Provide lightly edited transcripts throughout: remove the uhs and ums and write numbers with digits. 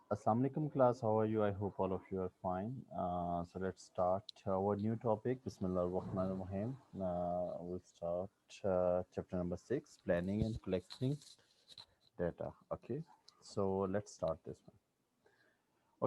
Assalamu alaikum class, how are you? I hope all of you are fine. So let's start our new topic. Bismillah ar-Rahman ar-Rahim. We'll start chapter number 6, planning and collecting data. Okay, so let's start this one.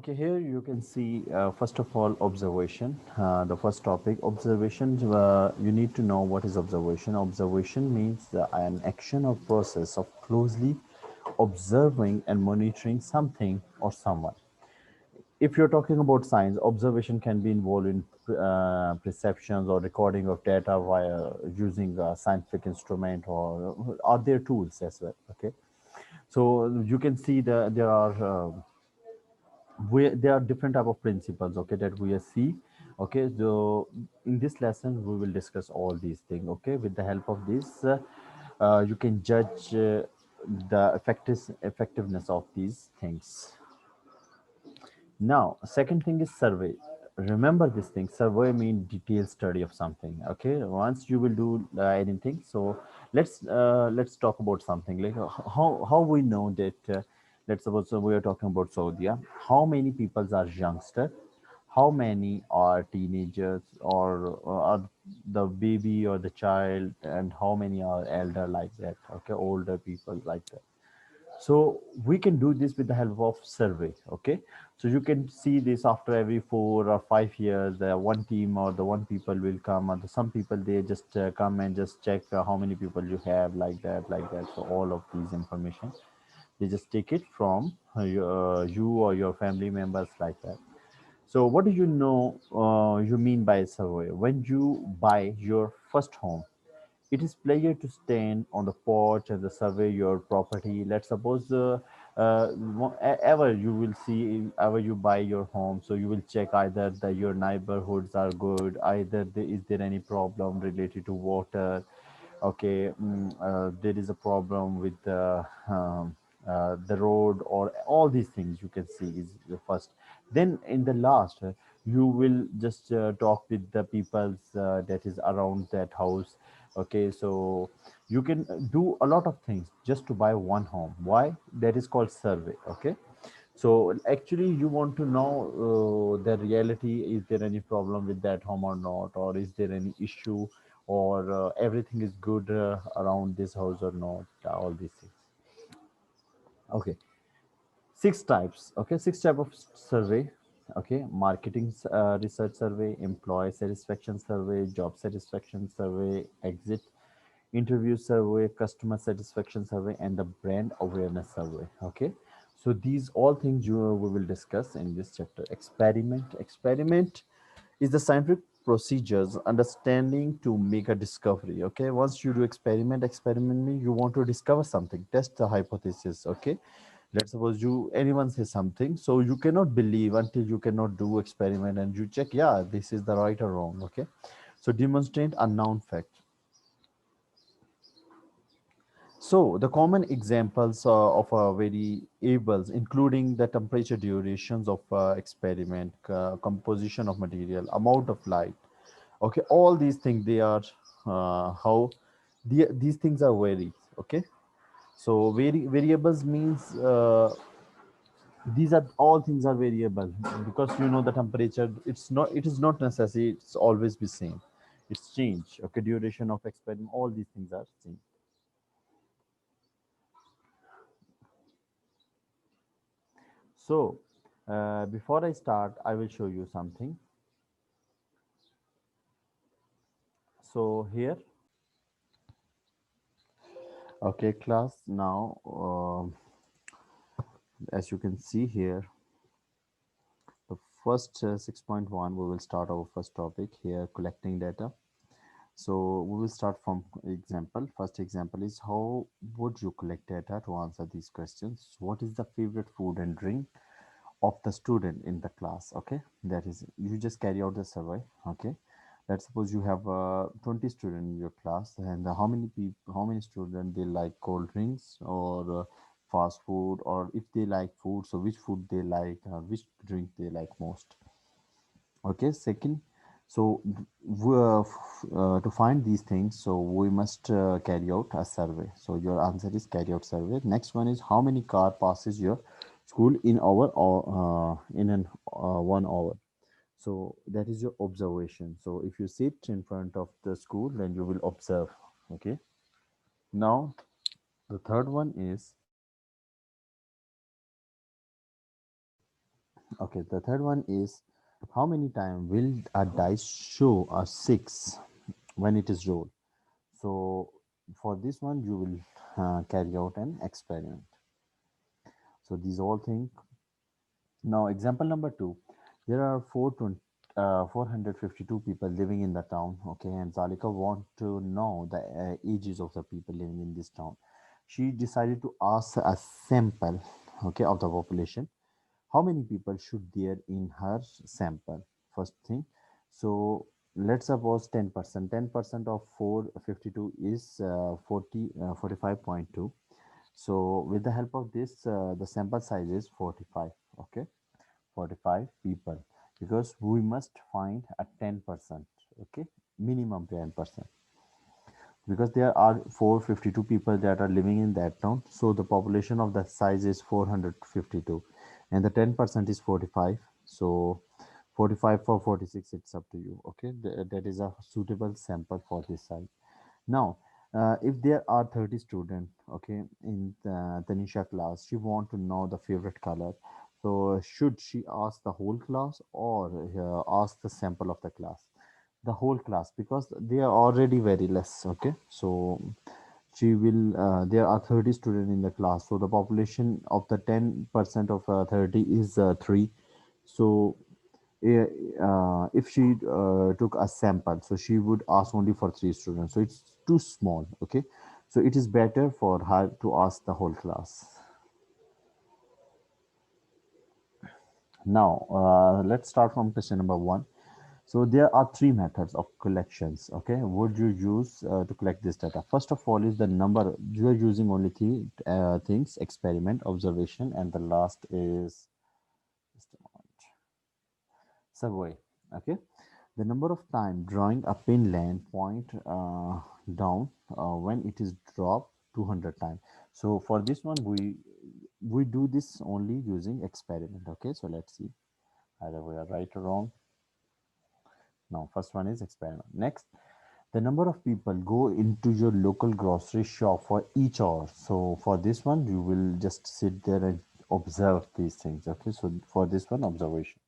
Okay, here you can see first of all observation. The first topic observation. You need to know what is observation. Observation means an action or process of closely observing and monitoring something or someone. If you're talking about science, observation can be involved in perceptions or recording of data via using a scientific instrument, or are there tools as well. Okay, so you can see there are there are different type of principles, okay, that we see. Okay, so in this lesson we will discuss all these things. Okay, with the help of this you can judge the effectiveness of these things. Now, second thing is survey. Remember this thing. Survey means detailed study of something. Okay, once you will do anything. So let's talk about something like how we know that. Let's suppose we are talking about Saudi. How many people are youngster? How many are teenagers or are the baby or the child, and how many are elder like that? Okay, older people like that. So we can do this with the help of survey. Okay, so you can see this after every 4 or 5 years, the one team or the one people will come, or some people they just come and just check how many people you have, like that, like that. So all of these information they just take it from you or your family members, like that. So what do you know you mean by survey? When you buy your first home, it is pleasure to stand on the porch and the survey your property. Let's suppose ever you will see, ever you buy your home, so you will check either your neighborhoods are good, either is there any problem related to water. Okay, there is a problem with the road, or all these things you can see is the first. Then in the last, you will just talk with the peoples that is around that house. Okay, so you can do a lot of things just to buy one home. Why? That is called survey. Okay, so actually you want to know the reality, is there any problem with that home or not, or is there any issue, or everything is good around this house or not, all these things. Okay, six types. Okay, six type of survey. Okay, marketing research survey, employee satisfaction survey, job satisfaction survey, exit interview survey, customer satisfaction survey, and the brand awareness survey. Okay, so these all things we will discuss in this chapter. Experiment is the scientific procedures understanding to make a discovery. Okay, once you do experiment means you want to discover something, test the hypothesis. Okay, let's suppose you anyone says something, so you cannot believe until you cannot do experiment and you check, yeah, this is the right or wrong. Okay, so demonstrate unknown fact. So the common examples of variables, including the temperature, durations of experiment, composition of material, amount of light. Okay, all these things they are how these things are vary. Okay, so variables means these are all things are variable, because you know the temperature. It is not necessary. It's always be same. It's change. Okay, duration of experiment. All these things are same. So, before I start, I will show you something. So here, okay, class. Now, as you can see here, the first 6.1, we will start our first topic here, collecting data. So we will start from example. First example is how would you collect data to answer these questions? What is the favorite food and drink of the student in the class? Okay, that is, you just carry out the survey. Okay, let's suppose you have 20 students in your class, and how many students they like cold drinks or fast food, or if they like food, so which food they like, which drink they like most. Okay, second, so to find these things, so we must carry out a survey. So your answer is carry out survey. Next one is how many car passes your school in hour or in an 1 hour. So that is your observation. So if you sit in front of the school, then you will observe. Okay. Now the third one is, okay, the third one is, how many times will a dice show a six when it is rolled? So for this one, you will carry out an experiment. So these all things. Now, example number two, there are 452 people living in the town. Okay, and Zalika want to know the ages of the people living in this town. She decided to ask a sample, okay, of the population. How many people should there in her sample? First thing. So let's suppose 10%. 10% of 452 is 45.2. So with the help of this, the sample size is 45. Okay, 45 people, because we must find a 10%. Okay, minimum 10%, because there are 452 people that are living in that town. So the population of that size is 452, and the 10% is 45. So 45 for 46, it's up to you. Okay, that is a suitable sample for this size. Now, if there are 30 students, okay, in the Tanisha class, she want to know the favorite color. So should she ask the whole class, or ask the sample of the class? The whole class, because they are already very less. Okay, so she will, there are 30 students in the class, so the population of the 10% of 30 is 3. So eh, if she took a sample, so she would ask only for 3 students, so it's too small. Okay, so it is better for her to ask the whole class. Now let's start from question number one. So there are three methods of collections. Okay, would you use to collect this data? First of all is the number. You are using only three things: experiment, observation, and the last is, just a moment, survey. Okay, the number of time drawing a pin land point down when it is dropped 200 times. So for this one, we do this only using experiment. Okay, so let's see either we are right or wrong. Now, first one is experiment. Next, the number of people go into your local grocery shop for each hour. So for this one, you will just sit there and observe these things. Okay, so for this one, observation.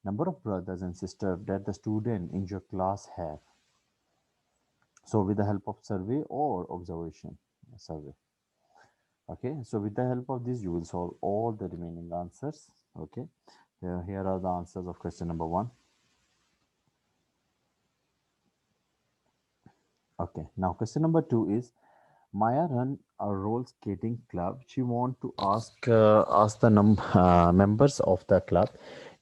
Number of brothers and sisters that the student in your class have. So with the help of survey or observation, survey. Okay, so with the help of this, you will solve all the remaining answers. Okay, here are the answers of question number one. Okay, now question number two is, Maya run a roller skating club. She want to ask the members of the club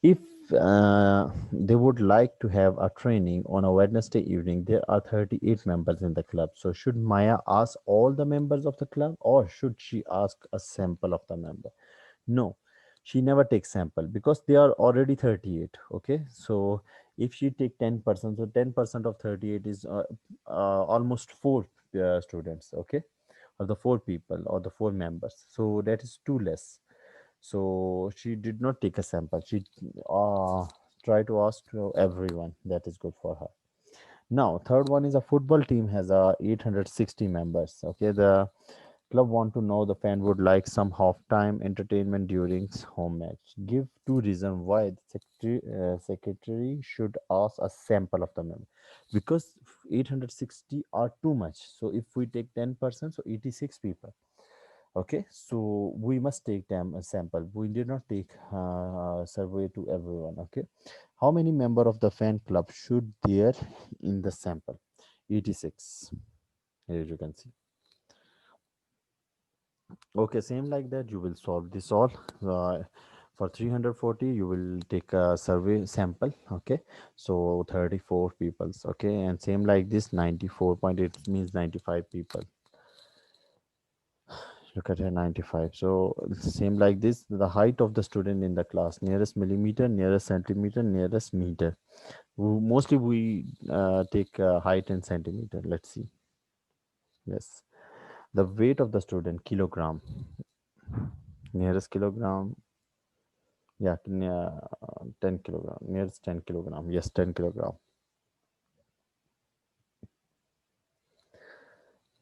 if they would like to have a training on a Wednesday evening. There are 38 members in the club. So should Maya ask all the members of the club, or should she ask a sample of the member? No, she never takes sample, because they are already 38. Okay, so if she take 10%, so 10% of 38 is almost four students. Okay, or the four people or the four members, so that is too less. So she did not take a sample. She uh, tried to ask to everyone. That is good for her. Now, third one is, a football team has 860 members. Okay, the club want to know the fan would like some half-time entertainment during home match. Give two reasons why the secretary should ask a sample of the member. Because 860 are too much. So if we take 10%, so 86 people. Okay, so we must take them a sample. We did not take survey to everyone. Okay, how many member of the fan club should there in the sample? 86. Here you can see. Okay, same like that. You will solve this all. For 340, you will take a survey sample. Okay, so 34 peoples. Okay, and same like this, 94.8 means 95 people. Look at her, 95. So same like this, the height of the student in the class: nearest millimeter, nearest centimeter, nearest meter. Mostly we take height in centimeter. Let's see. Yes, the weight of the student, kilogram. Nearest kilogram. Yeah, 10 kilogram. Nearest 10 kilogram. Yes, 10 kilogram.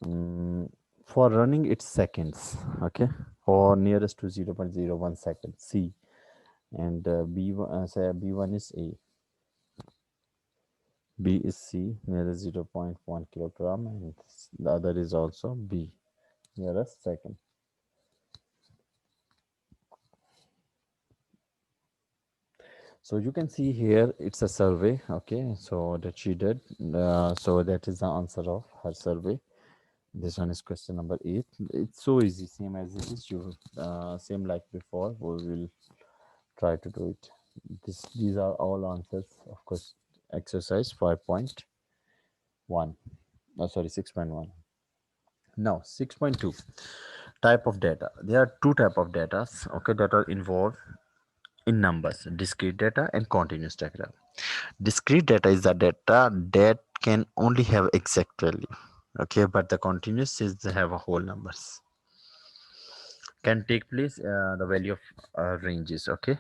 Mm, for running, it's seconds. Okay, or nearest to 0.01 seconds. C and say B1 is A. B is C, nearest 0.1 kilogram, and the other is also B, nearest second. So you can see here it's a survey, okay, so that she did. So that is the answer of her survey. This one is question number 8. It's so easy, same as it is. You same like before. We will try to do it. These are all answers, of course. Exercise 5.1. Oh, sorry, 6.1. Now 6.2, type of data. There are two type of data, okay, that are involved in numbers: discrete data and continuous data. Discrete data is the data that can only have exact value, okay, but the continuous is they have a whole numbers, can take place the value of ranges, okay.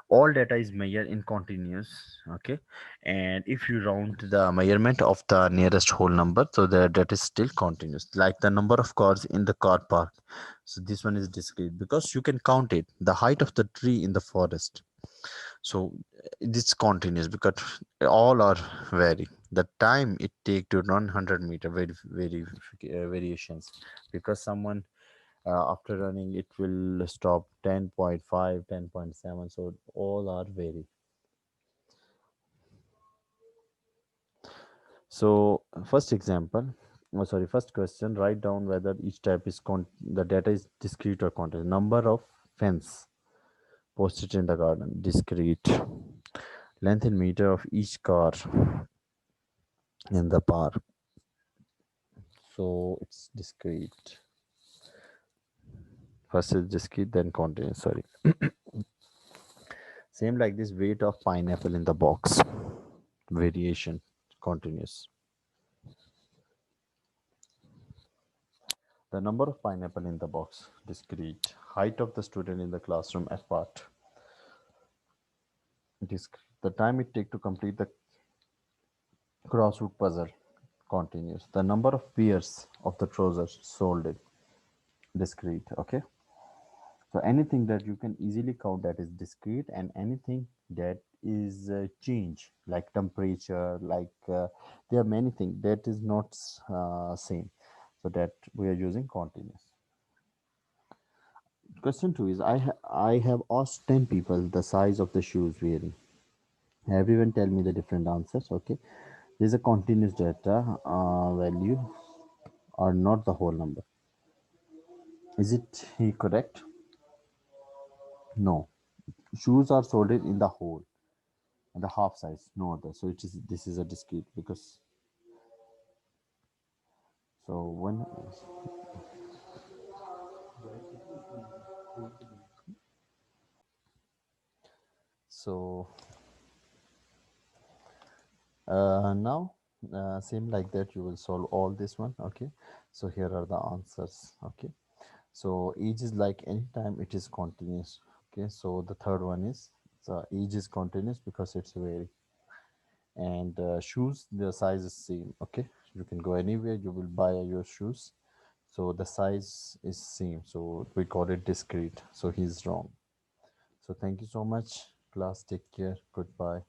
All data is measured in continuous, okay, and if you round the measurement of the nearest whole number, so that is still continuous, like the number of cars in the car park. So this one is discrete because you can count it, the height of the tree in the forest. So it's continuous because all are vary. The time it take to run 100-meter variations, because someone after running it will stop 10.5, 10.7. So all are vary. So first example, oh, sorry, first question: write down whether each type is the data is discrete or continuous. Number of fence posted in the garden, discrete. Length in meter of each car in the park, so it's discrete. First is discrete, then continuous. Sorry. Same like this, weight of pineapple in the box, variation, continuous. The number of pineapple in the box, discrete. Height of the student in the classroom, apart, discrete. The time it take to complete the crossword puzzle, continuous. The number of pairs of the trousers sold, it, discrete. Okay. So anything that you can easily count, that is discrete, and anything that is change, like temperature, like there are many things that is not same, so that we are using continuous. Question 2 is, I have asked 10 people the size of the shoes wearing. Everyone tell me the different answers. Okay, there's a continuous data value or not the whole number. Is it he correct? No, shoes are sold in the whole and the half size, no other. So it is, this is a discrete because, so when, so now same like that you will solve all this one. Okay, so here are the answers. Okay, so age is like anytime it is continuous. Okay, so the third one is, the age is continuous because it's vary. And shoes, the size is same. Okay, you can go anywhere, you will buy your shoes, so the size is same, so we call it discrete. So he's wrong. So thank you so much, class. Take care. Goodbye.